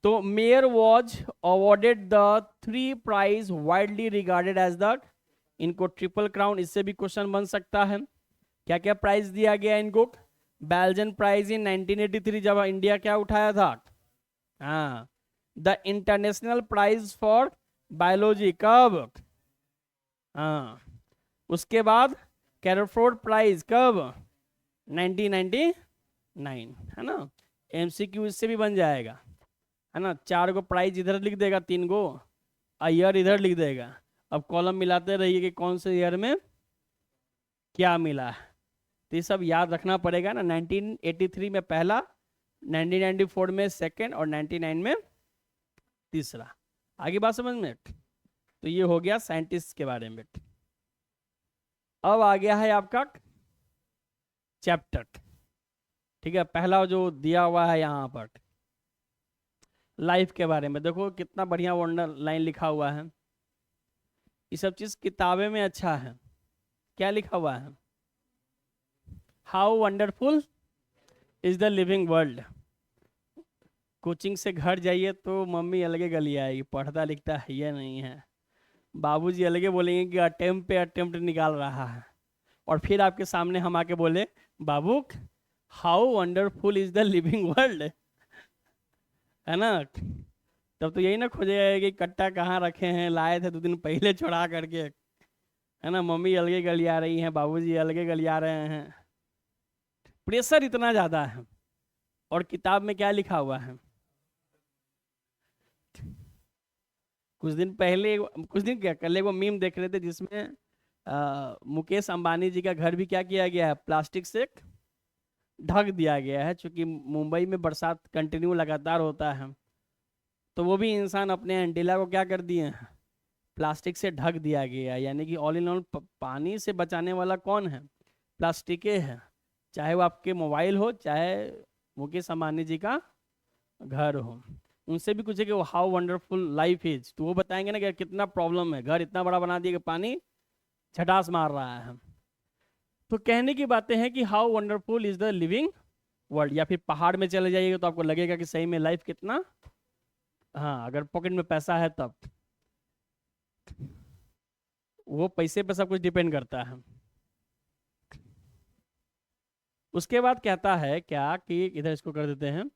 तो Mayr was awarded the 3 prize widely regarded as the, इनको ट्रिपल क्राउन, इससे भी क्वेश्चन बन सकता है। क्या क्या प्राइज दिया गया इनको? बेल्जियन प्राइज इन 1983, जब इंडिया क्या उठाया था? हाँ। The international prize for biology कब? हाँ। उसके बाद कैरफोर्ड प्राइज कब? 1999, है ना? एमसीक्यू इससे भी बन जाएगा, है ना? 4 गो प्राइज इधर लिख देगा, 3 गो ईयर इधर लिख देगा। अब कॉलम मिलाते रहिए कि कौन से ईयर में क्या मिला है। तो ये सब याद रखना पड़ेगा ना। 1983 में पहला, 1994 में सेकंड और 99 में तीसरा। आगे बात समझ में? तो ये हो गया साइंटिस्ट के बारे में। अब आ गया है आपका चैप्टर, ठीक है? पहला जो दिया हुआ है यहाँ पर लाइफ के बारे में, देखो कितना बढ़िया वंडर लाइन लिखा हुआ है। ये सब चीज किताबें में अच्छा है। क्या लिखा हुआ है? How wonderful is the living world. Coaching से घर जाइए तो मम्मी अलगे गली आएगी, पढ़ता लिखता है ये नहीं है। बाबूजी अलगे बोलेंगे कि अटेम्प्ट पे अटेम्प्ट निकाल रहा है। और फिर आपके सामने हम आके बोले, बाबू how wonderful is the living world, है ना? तब तो यही ना खोजेगा कि कट्टा कहाँ रखे हैं, लाए थे 2 दिन पहले चुरा करके, है ना? मम्मी अलगे गलिया रही हैं, बाबूजी अलगे गलिया रहे हैं। प्रेशर इतना ज्यादा है। और किताब में क्या लिखा हुआ है? कुछ दिन क्या, कल वो मीम देख रहे थे जिसमें मुकेश अंबानी जी का घर भी क्या किया गया है? प्लास्टिक से ढक दिया गया है, क्योंकि मुंबई में बरसात कंटिन्यू लगातार होता है। तो वो भी इंसान अपने एंटीला को क्या कर दिए हैं? प्लास्टिक से ढक दिया गया है। यानी कि ऑल इन ऑल पानी से बचाने वाला कौन है? प्लास्टिक है। चाहे वो आपके मोबाइल हो, चाहे मुकेश अंबानी जी का घर हो। उनसे भी कुछ है कि वो हाउ वंडरफुल लाइफ इज, तो वो बताएंगे ना कि कितना प्रॉब्लम है, घर इतना बड़ा बना दिया कि पानी झटास मार रहा है। तो कहने की बातें हैं कि how wonderful is the living world. या फिर पहाड़ में चले जाइएगा तो आपको लगेगा कि सही में लाइफ कितना, हाँ अगर पॉकेट में पैसा है तब। वो पैसे पे सब कुछ डिपेंड करता है। उसके बाद कहता है क्या कि इधर इसको कर देते हैं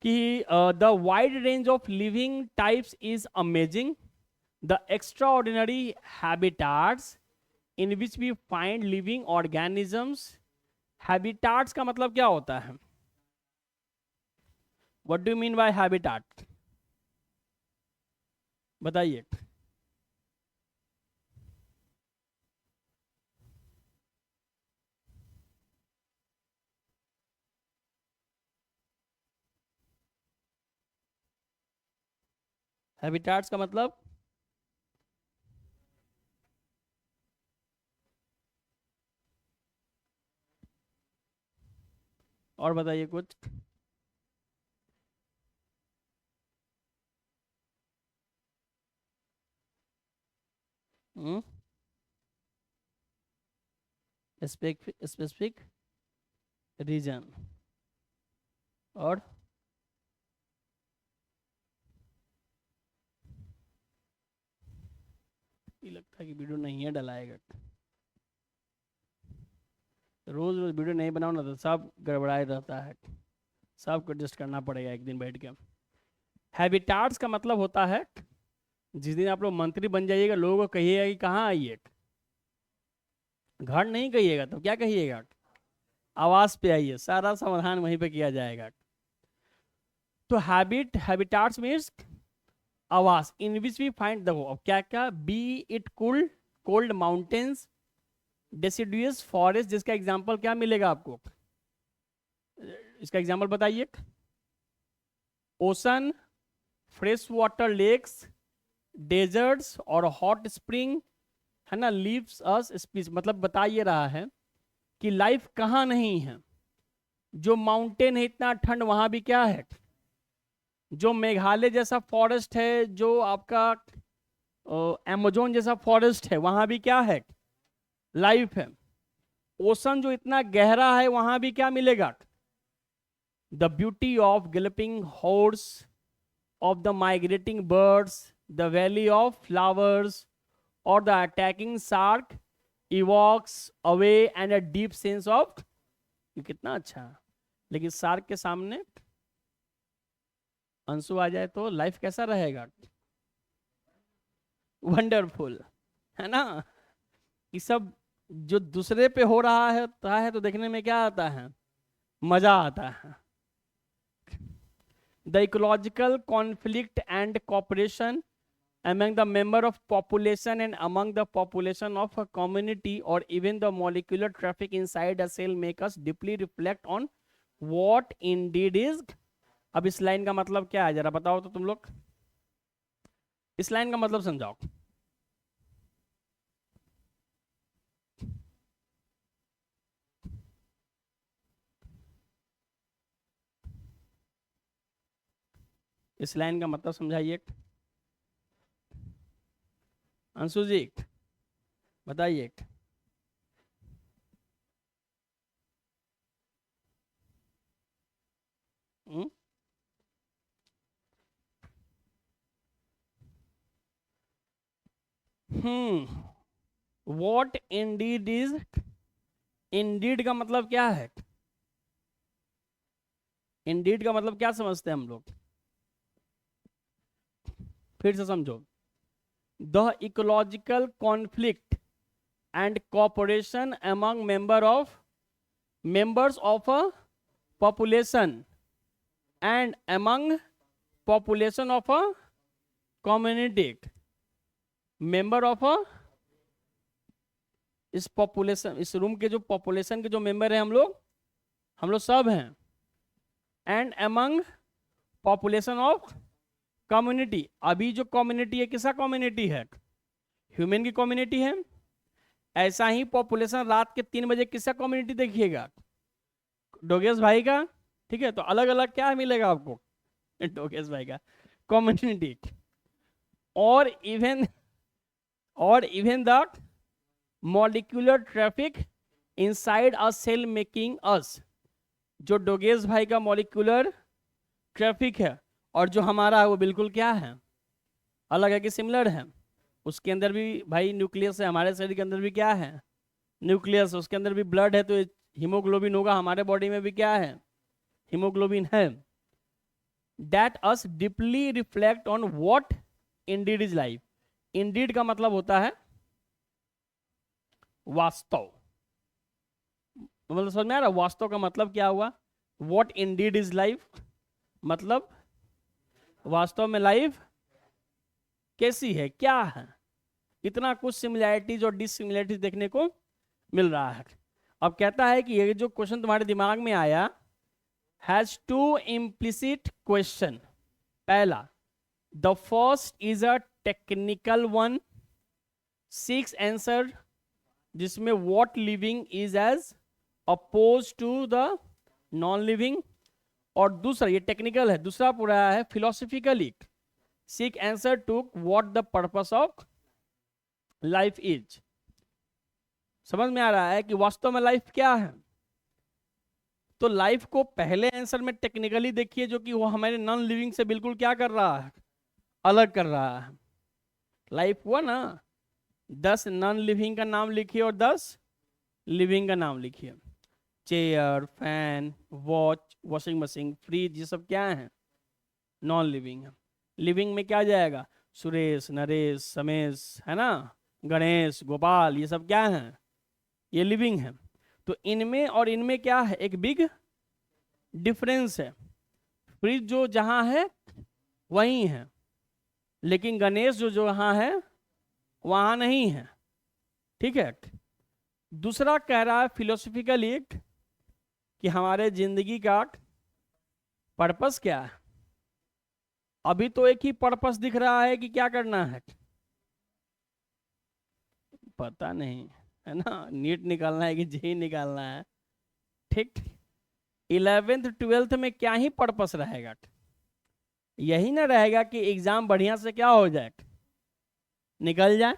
कि the wide range of living types is amazing, the extraordinary habitats in which we find living organisms. Habitats का मतलब क्या होता है? What do you mean by habitat? बताइए। हैबिटाट्स का मतलब? और बताइए कुछ। Specific region. और ये लगता है कि वीडियो नहीं है डलाएगा। रोज रोज वीडियो नहीं बनाओ ना तो सब गड़बड़ाए रहता है, सबको एडजस्ट करना पड़ेगा एक दिन बैठ के। हैबिटाट्स का मतलब होता है जिस दिन आप लोग मंत्री बन जाइएगा, लोगों को कहिएगा कि कहाँ आइए, घर नहीं कहिएगा तो क्या कहिएगा, आवास पे आइए, सारा समाधान वहीं पे किया जाएगा। तो हैबिटाट्स मीन्स आवास, इन विच वी फाइंड, देखो अब क्या क्या, be it cold, cold mountains, deciduous forest, जिसका एग्जांपल क्या मिलेगा आपको, इसका एग्जांपल बताइए, ocean, fresh water lakes, deserts और हॉट स्प्रिंग, है ना, लीव्स अस स्पीच, मतलब बता ये रहा है कि लाइफ कहाँ नहीं है। जो माउंटेन है इतना ठंड, वहां भी क्या है, जो मेघालय जैसा फॉरेस्ट है, जो आपका अमेजोन जैसा फॉरेस्ट है, वहां भी क्या है, लाइफ है। ओशन जो इतना गहरा है, वहां भी क्या मिलेगा, the beauty of galloping horse of the migrating birds, the valley of flowers, or the attacking shark evokes away and a deep sense of, ये कितना अच्छा है। लेकिन शार्क के सामने अंशु आ जाए तो लाइफ कैसा रहेगा, वंडरफुल, है ना। ये सब जो दूसरे पे हो रहा है तो देखने में क्या आता है, मजा आता है। The ecological conflict and cooperation among the member of population and among the population of a community, or even the molecular traffic inside a cell, make us deeply reflect on what indeed is। अब इस line का मतलब क्या है, जरा बताओ तो तुम लोग, इस लाइन का मतलब समझाओ। इस लाइन का मतलब समझाइए, अंशु जी बताइए। व्हाट इंडीड इज, इंडीड का मतलब क्या है, इंडीड का मतलब क्या समझते हैं हम लोग, फिर से समझो। The ecological conflict and cooperation among members of a population and among population of a community, member of a, इस पॉपुलेशन, इस रूम के जो पॉपुलेशन के जो मेंबर हैं हम लोग सब हैं, and among population of community. अभी जो कम्युनिटी है किसका कम्युनिटी है, ह्यूमन की कम्युनिटी है। ऐसा ही पॉपुलेशन रात के 3 बजे किसका कम्युनिटी देखिएगा, डोगेश भाई का, ठीक है। तो अलग अलग क्या मिलेगा आपको, डोगेश भाई का कम्युनिटी। और even the molecular traffic inside a cell making us, जो डोगेश भाई का मॉलिक्यूलर ट्रैफिक है और जो हमारा है वो बिल्कुल क्या है, अलग है कि सिमिलर है। उसके अंदर भी भाई न्यूक्लियस है, हमारे शरीर के अंदर भी क्या है, न्यूक्लियस, उसके अंदर भी ब्लड है, तो हीमोग्लोबिन होगा, हमारे बॉडी में भी क्या है, हीमोग्लोबिन है। That us deeply reflect on what Indeed is life. Indeed का मतलब होता है वास्तव, मतलब समझ में आ रहा, वास्तव का मतलब क्या हुआ, व्हाट इंडीड इज लाइफ, मतलब वास्तव में लाइफ कैसी है, क्या है। इतना कुछ सिमिलैरिटीज और डिसिमिलैरिटीज देखने को मिल रहा है। अब कहता है कि ये जो क्वेश्चन तुम्हारे दिमाग में आया, हैज टू इम्प्लिसिट क्वेश्चन। पहला, the first is a technical one, 6 answer, जिसमें what living is as oppose to the non living. और दूसरा, ये टेक्निकल है, दूसरा पूरा है philosophically, 6 answer to what the purpose of life is. समझ में आ रहा है कि वास्तव में लाइफ क्या है। तो लाइफ को पहले आंसर में टेक्निकली देखिए, जो कि वो हमारे नॉन लिविंग से बिल्कुल क्या कर रहा है, अलग कर रहा है। लाइफ हुआ ना, 10 नॉन लिविंग का नाम लिखिए और 10 लिविंग का नाम लिखिए। Chair, fan, watch, washing machine, fridge, ये सब क्या है, नॉन लिविंग है। लिविंग में क्या जाएगा, सुरेश, नरेश, समेश, है ना, गणेश, गोपाल, ये सब क्या हैं? ये लिविंग है। तो इनमें और इनमें क्या है? एक बिग डिफरेंस है। फ्रिज जो जहां है वहीं है, लेकिन गणेश जो जहां है वहां नहीं है। ठीक है। दूसरा कह रहा है फिलोसफिकली कि हमारे जिंदगी का पर्पस क्या है। अभी तो एक ही पर्पस दिख रहा है कि क्या करना है, पता नहीं, है ना, नीट निकालना है कि जेई निकालना है। ठीक। 11th 12th में क्या ही पर्पस रहेगा? यही ना रहेगा कि एग्जाम बढ़िया से क्या हो जाए, निकल जाए।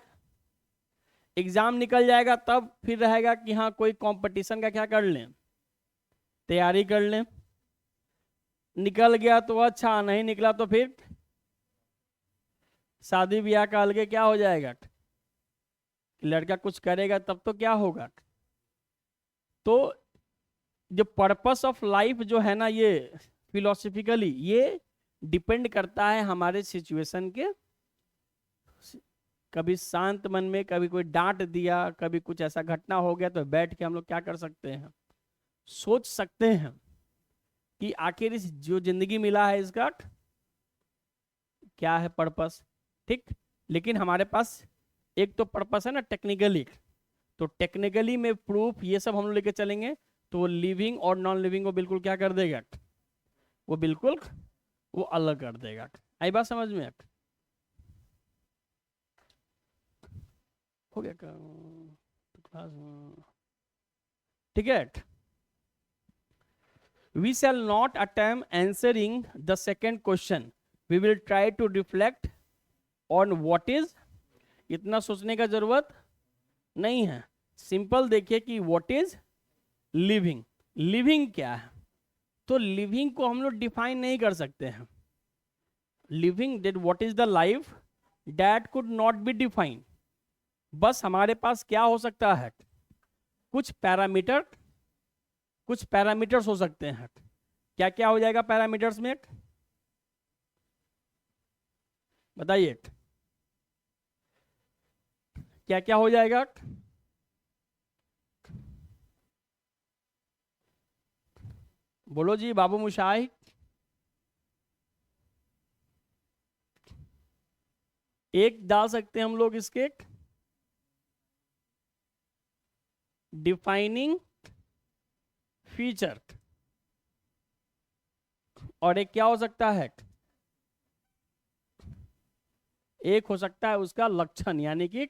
एग्जाम निकल जाएगा तब फिर रहेगा कि हाँ कोई कंपटीशन का क्या कर लें, तैयारी कर लें। निकल गया तो अच्छा, नहीं निकला तो फिर शादी ब्याह का अलगे क्या हो जाएगा, लड़का कुछ करेगा तब तो क्या होगा। तो जो पर्पस ऑफ लाइफ जो है ना, ये फिलोसफिकली ये डिपेंड करता है हमारे सिचुएशन के। कभी शांत मन में, कभी कोई डांट दिया, कभी कुछ ऐसा घटना हो गया, तो बैठ के हम लोग क्या कर सकते हैं, सोच सकते हैं कि आखिर इस जो जिंदगी मिला है इसका क्या है पर्पस। ठीक। लेकिन हमारे पास एक तो पर्पस है ना टेक्निकली, तो टेक्निकली में प्रूफ ये सब हम लोग लेके चलेंगे, तो वो लिविंग और नॉन लिविंग को बिल्कुल क्या कर देगा, वो बिल्कुल वो अलग कर देगा। आई बात समझ में? हो गया तो क्लास, ठीक है। We shall not attempt answering the second question. We will try to reflect on what is। इतना सोचने का जरूरत नहीं है। सिंपल देखिए कि what is living। लिविंग क्या है? तो लिविंग को हम लोग डिफाइन नहीं कर सकते हैं। Living that what is the life that could not be defined. बस हमारे पास क्या हो सकता है, कुछ पैरामीटर, कुछ पैरामीटर्स हो सकते हैं। क्या क्या हो जाएगा पैरामीटर्स में, बताइए क्या क्या हो जाएगा? बोलो जी बाबू मुशाही। एक डाल सकते हैं हम लोग इसके, डिफाइनिंग फीचर, और एक क्या हो सकता है, एक हो सकता है उसका लक्षण, यानी कि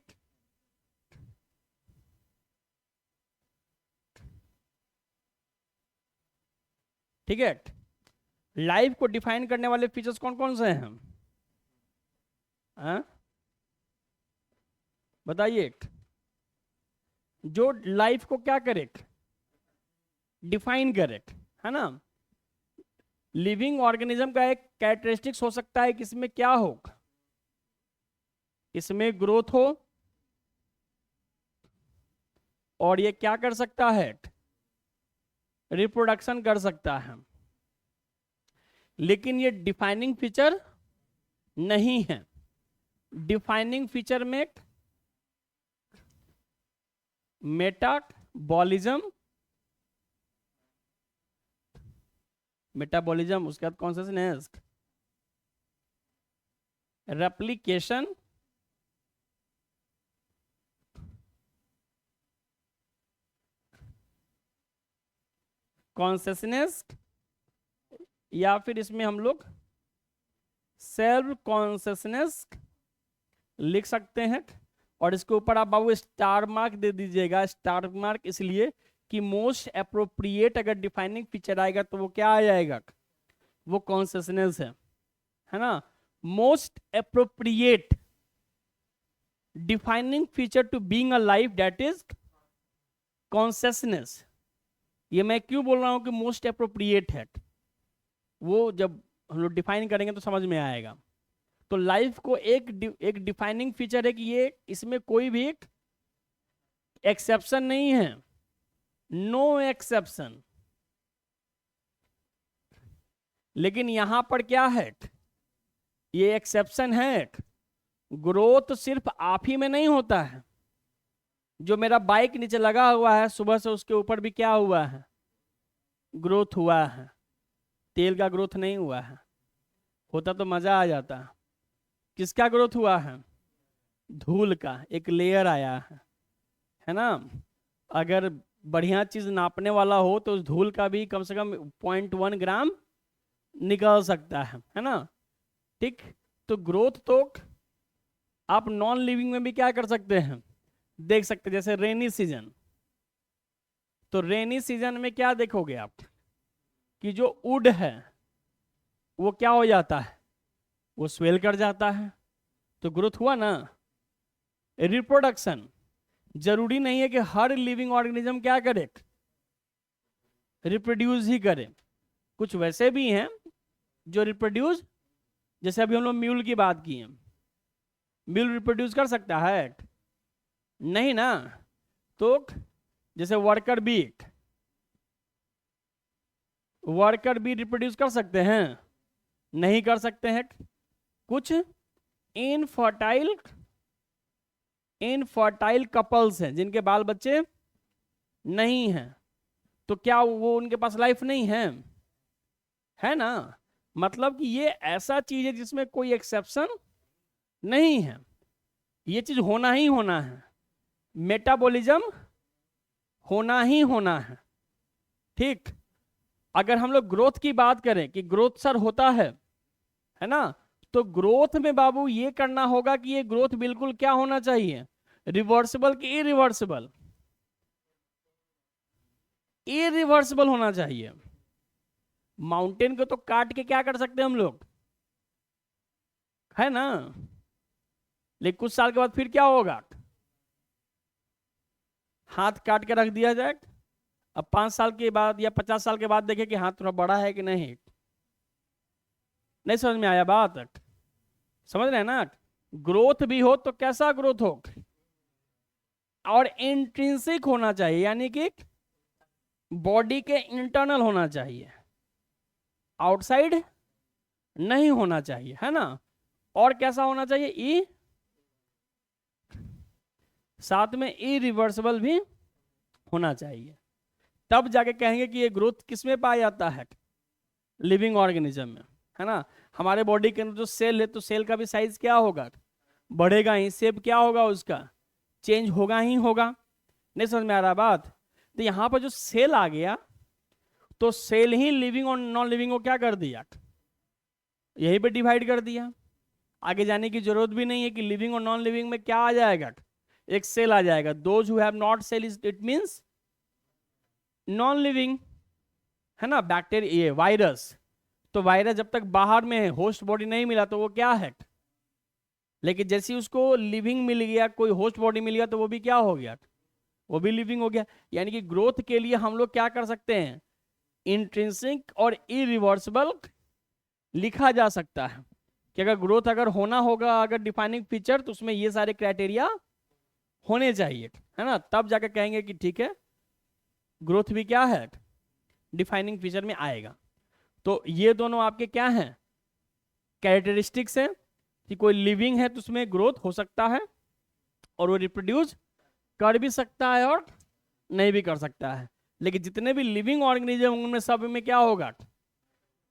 ठीक है। लाइफ को डिफाइन करने वाले फीचर्स कौन कौन से हैं, बताइए, जो लाइफ को क्या करे, डिफाइन करे, है ना। लिविंग ऑर्गेनिज्म का एक कैरेक्टरिस्टिक्स हो सकता है कि इसमें क्या हो, इसमें ग्रोथ हो, और ये क्या कर सकता है, रिप्रोडक्शन कर सकता है। लेकिन ये डिफाइनिंग फीचर नहीं है। डिफाइनिंग फीचर में मेटाबॉलिज्म, मेटाबॉलिज्म, उसके बाद कॉन्शसनेस, रेप्लिकेशन, कॉन्शसनेस, या फिर इसमें हम लोग सेल्फ कॉन्शसनेस लिख सकते हैं। और इसके ऊपर आप बाबू स्टार मार्क दे दीजिएगा। स्टार मार्क इसलिए कि मोस्ट अप्रोप्रिएट अगर डिफाइनिंग फीचर आएगा तो वो क्या आ जाएगा, वो कॉन्शसनेस है ना। Most appropriate defining feature to being a life that is consciousness. ये मैं क्यों बोल रहा हूं कि मोस्ट अप्रोप्रिएट है, वो जब हम लोग डिफाइन करेंगे तो समझ में आएगा। तो लाइफ को एक डिफाइनिंग फीचर है कि ये इसमें कोई भी एक्सेप्शन नहीं है, नो एक्सेप्शन। लेकिन यहां पर क्या है, ये एक्सेप्शन है ग्रोथ सिर्फ आप ही में नहीं होता है, जो मेरा बाइक नीचे लगा हुआ है सुबह से उसके ऊपर भी क्या हुआ है, ग्रोथ हुआ है। तेल का ग्रोथ नहीं हुआ है, होता तो मजा आ जाता। किसका ग्रोथ हुआ है, धूल का एक लेयर आया है ना। अगर बढ़िया चीज नापने वाला हो तो उस धूल का भी कम से कम 0.1 ग्राम निकल सकता है ना। ठीक, तो ग्रोथ तो आप नॉन लिविंग में भी क्या कर सकते हैं, देख सकते हैं। जैसे रेनी सीजन, तो रेनी सीजन में क्या देखोगे आप कि जो वुड है वो क्या हो जाता है, वो स्वेल कर जाता है, तो ग्रोथ हुआ ना। रिप्रोडक्शन, जरूरी नहीं है कि हर लिविंग ऑर्गेनिज्म क्या करे, रिप्रोड्यूस ही करे। कुछ वैसे भी हैं जो रिप्रोड्यूस, जैसे अभी हम लोग म्यूल की बात की है, म्यूल रिप्रोड्यूस कर सकता है, नहीं ना। तो जैसे वर्कर बी रिप्रोड्यूस कर सकते हैं, नहीं कर सकते हैं। कुछ इनफर्टाइल कपल्स हैं जिनके बाल बच्चे नहीं हैं, तो क्या वो उनके पास लाइफ नहीं है ना। मतलब कि ये ऐसा चीज है जिसमें कोई एक्सेप्शन नहीं है, ये चीज होना ही होना है, मेटाबॉलिज्म होना ही होना है। ठीक, अगर हम लोग ग्रोथ की बात करें कि ग्रोथ सर होता है ना, तो ग्रोथ में बाबू ये करना होगा कि ये ग्रोथ बिल्कुल क्या होना चाहिए, रिवर्सिबल कि इरिवर्सिबल, इरिवर्सिबल होना चाहिए। माउंटेन को तो काट के क्या कर सकते हैं हम लोग, है ना, लेकिन कुछ साल के बाद फिर क्या होगा, हाथ काट के रख दिया जाए। अब 5 साल के बाद या 50 साल के बाद देखें कि हाथ थोड़ा बड़ा है कि नहीं। नहीं समझ में आया बात, समझ रहे हैं ना। ग्रोथ भी हो तो कैसा ग्रोथ हो, और इंट्रिंसिक होना चाहिए, यानी कि बॉडी के इंटरनल होना चाहिए, आउटसाइड नहीं होना चाहिए, है ना। और कैसा होना चाहिए, साथ में इरिवर्सिबल भी होना चाहिए। तब जाके कहेंगे कि ये ग्रोथ किसमें पाया जाता है, लिविंग ऑर्गेनिज्म में, है ना। हमारे बॉडी के अंदर जो सेल है, तो सेल का भी साइज क्या होगा, बढ़ेगा ही, शेप क्या होगा उसका, चेंज होगा ही होगा। नहीं समझ में आ रहा बात। तो यहां पर जो सेल आ गया, तो सेल ही लिविंग और नॉन लिविंग को क्या कर दिया, यही पे डिवाइड कर दिया। आगे जाने की जरूरत भी नहीं है कि लिविंग और नॉन लिविंग में क्या आ जाएगा, एक सेल आ जाएगा। Those who have not cell it means non living, है ना। बैक्टीरिया, ये वायरस, तो वायरस जब तक बाहर में है, होस्ट बॉडी नहीं मिला, तो वो क्या है। लेकिन जैसे उसको लिविंग मिल गया, कोई होस्ट बॉडी मिल गया, तो वो भी क्या हो गया, वो भी लिविंग हो गया। यानी कि ग्रोथ के लिए हम लोग क्या कर सकते हैं, इंट्रिंसिक और इरिवर्सिबल लिखा जा सकता है कि अगर ग्रोथ अगर होना होगा, अगर डिफाइनिंग फीचर, तो उसमें ये सारे क्राइटेरिया होने चाहिए, है ना। तब जाकर कहेंगे कि ठीक है, ग्रोथ भी क्या है, डिफाइनिंग फीचर में आएगा। तो ये दोनों आपके क्या हैं, कैरेक्टरिस्टिक्स हैं कि कोई लिविंग है तो उसमें ग्रोथ हो सकता है, और वो रिप्रोड्यूस कर भी सकता है और नहीं भी कर सकता है। लेकिन जितने भी लिविंग ऑर्गेनिज्म उनमें सब में क्या होगा,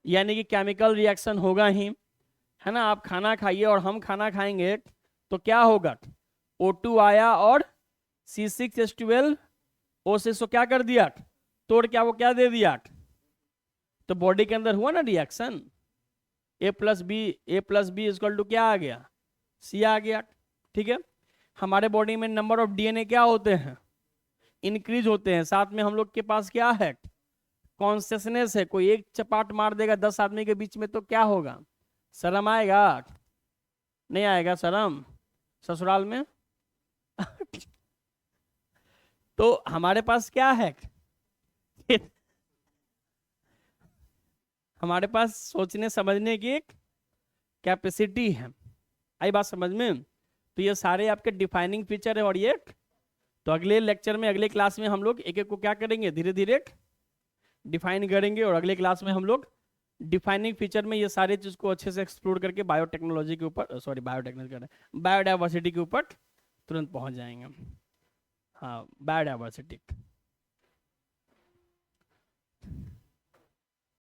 यानी कि केमिकल रिएक्शन होगा ही, है ना। आप खाना खाइए और हम खाना खाएंगे तो क्या होगा, O2 आया और C6H12 O6 को क्या कर दिया, तोड़ क्या वो क्या दे दिया, तो बॉडी के अंदर हुआ ना reaction, A plus B equal to क्या आ गया, C आ गया। ठीक है, हमारे बॉडी में नंबर ऑफ DNA क्या होते हैं, इंक्रीज होते हैं। साथ में हम लोग के पास क्या है, कॉन्शियसनेस है। कोई एक चपाट मार देगा 10 आदमी के बीच में तो क्या होगा, शर्म आएगा, नहीं आएगा शर्म ससुराल में। तो हमारे पास क्या है, हमारे पास सोचने समझने की एक कैपेसिटी है। आई बात समझ में। तो ये सारे आपके डिफाइनिंग फीचर है। और ये तो अगले लेक्चर में, अगले क्लास में हम लोग एक एक को क्या करेंगे, धीरे धीरे डिफाइन करेंगे, और अगले क्लास में हम लोग डिफाइनिंग फीचर में ये सारे चीज को अच्छे से एक्सप्लोर करके बायोटेक्नोलॉजी के ऊपर, सॉरी बायोटेक्नोलॉजी कर रहे हैं, बायोडाइवर्सिटी के ऊपर तुरंत पहुंच जाएंगे। हाँ, बायोडाइवर्सिटी।